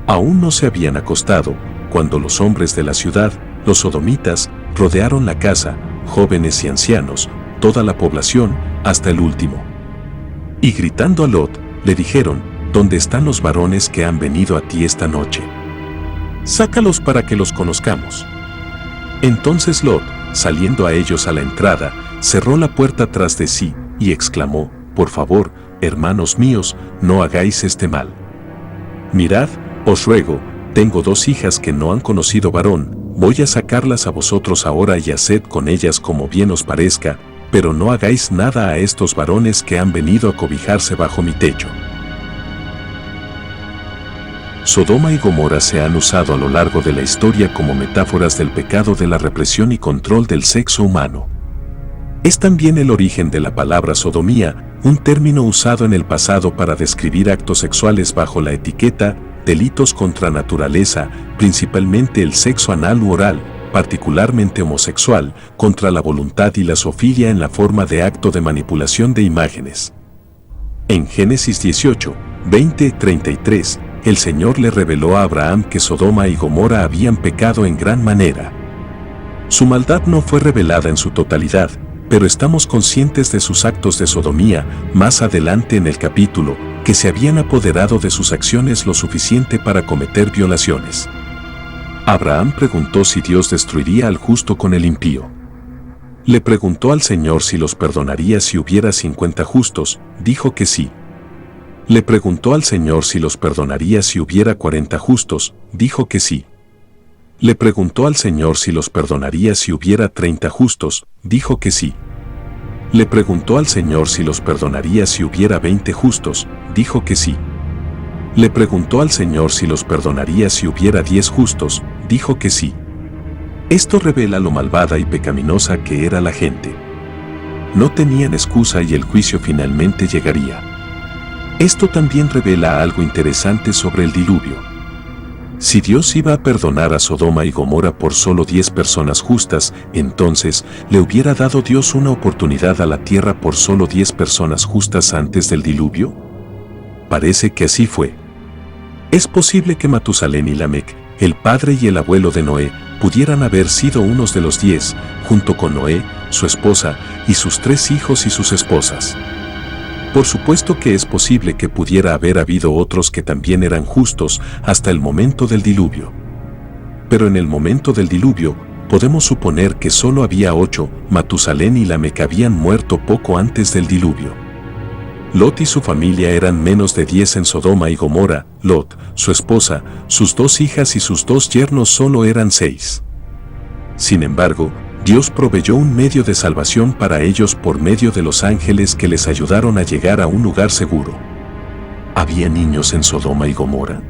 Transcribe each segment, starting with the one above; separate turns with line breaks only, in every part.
Aún no se habían acostado, cuando los hombres de la ciudad, los sodomitas, rodearon la casa, jóvenes y ancianos, toda la población, hasta el último. Y gritando a Lot, le dijeron: ¿Dónde están los varones que han venido a ti esta noche? Sácalos para que los conozcamos. Entonces Lot, saliendo a ellos a la entrada, cerró la puerta tras de sí, y exclamó: Por favor, hermanos míos, no hagáis este mal. Mirad, os ruego, tengo 2 hijas que no han conocido varón, voy a sacarlas a vosotros ahora y haced con ellas como bien os parezca, pero no hagáis nada a estos varones que han venido a cobijarse bajo mi techo. Sodoma y Gomorra se han usado a lo largo de la historia como metáforas del pecado de la represión y control del sexo humano. Es también el origen de la palabra sodomía, un término usado en el pasado para describir actos sexuales bajo la etiqueta delitos contra naturaleza, principalmente el sexo anal u oral, particularmente homosexual, contra la voluntad y la zoofilia en la forma de acto de manipulación de imágenes. En Génesis 18, 20-33, el Señor le reveló a Abraham que Sodoma y Gomorra habían pecado en gran manera. Su maldad no fue revelada en su totalidad, pero estamos conscientes de sus actos de sodomía más adelante en el capítulo, que se habían apoderado de sus acciones lo suficiente para cometer violaciones. Abraham preguntó si Dios destruiría al justo con el impío. Le preguntó al Señor si los perdonaría si hubiera 50 justos, dijo que sí. Le preguntó al Señor si los perdonaría si hubiera 40 justos, dijo que sí. Le preguntó al Señor si los perdonaría si hubiera 30 justos, dijo que sí. Le preguntó al Señor si los perdonaría si hubiera 20 justos, dijo que sí. Le preguntó al Señor si los perdonaría si hubiera 10 justos, dijo que sí. Esto revela lo malvada y pecaminosa que era la gente. No tenían excusa y el juicio finalmente llegaría. Esto también revela algo interesante sobre el diluvio. Si Dios iba a perdonar a Sodoma y Gomorra por solo 10 personas justas, entonces, ¿le hubiera dado Dios una oportunidad a la tierra por solo 10 personas justas antes del diluvio? Parece que así fue. Es posible que Matusalén y Lamec, el padre y el abuelo de Noé, pudieran haber sido unos de los 10, junto con Noé, su esposa, y sus 3 hijos y sus esposas. Por supuesto que es posible que pudiera haber habido otros que también eran justos hasta el momento del diluvio. Pero en el momento del diluvio, podemos suponer que solo había 8, Matusalén y Lamec habían muerto poco antes del diluvio. Lot y su familia eran menos de 10 en Sodoma y Gomorra. Lot, su esposa, sus 2 hijas y sus 2 yernos solo eran 6. Sin embargo, Dios proveyó un medio de salvación para ellos por medio de los ángeles que les ayudaron a llegar a un lugar seguro. ¿Había niños en Sodoma y Gomorra?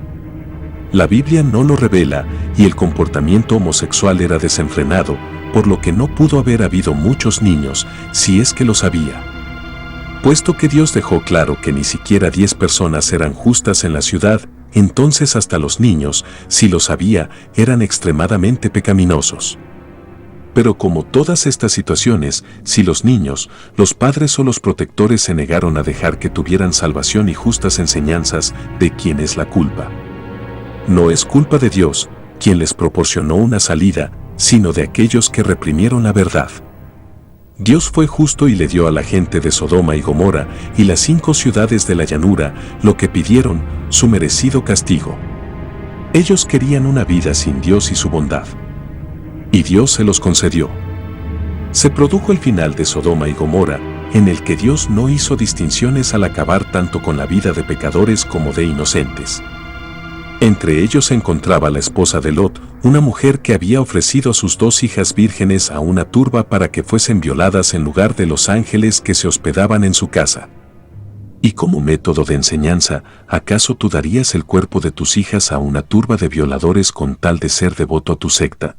La Biblia no lo revela y el comportamiento homosexual era desenfrenado, por lo que no pudo haber habido muchos niños, si es que los había. Puesto que Dios dejó claro que ni siquiera 10 personas eran justas en la ciudad, entonces hasta los niños, si los había, eran extremadamente pecaminosos. Pero como todas estas situaciones, si los niños, los padres o los protectores se negaron a dejar que tuvieran salvación y justas enseñanzas, ¿de quién es la culpa? No es culpa de Dios, quien les proporcionó una salida, sino de aquellos que reprimieron la verdad. Dios fue justo y le dio a la gente de Sodoma y Gomorra y las 5 ciudades de la llanura lo que pidieron, su merecido castigo. Ellos querían una vida sin Dios y su bondad. Y Dios se los concedió. Se produjo el final de Sodoma y Gomorra, en el que Dios no hizo distinciones al acabar tanto con la vida de pecadores como de inocentes. Entre ellos se encontraba la esposa de Lot, una mujer que había ofrecido a sus 2 hijas vírgenes a una turba para que fuesen violadas en lugar de los ángeles que se hospedaban en su casa. Y como método de enseñanza, ¿acaso tú darías el cuerpo de tus hijas a una turba de violadores con tal de ser devoto a tu secta?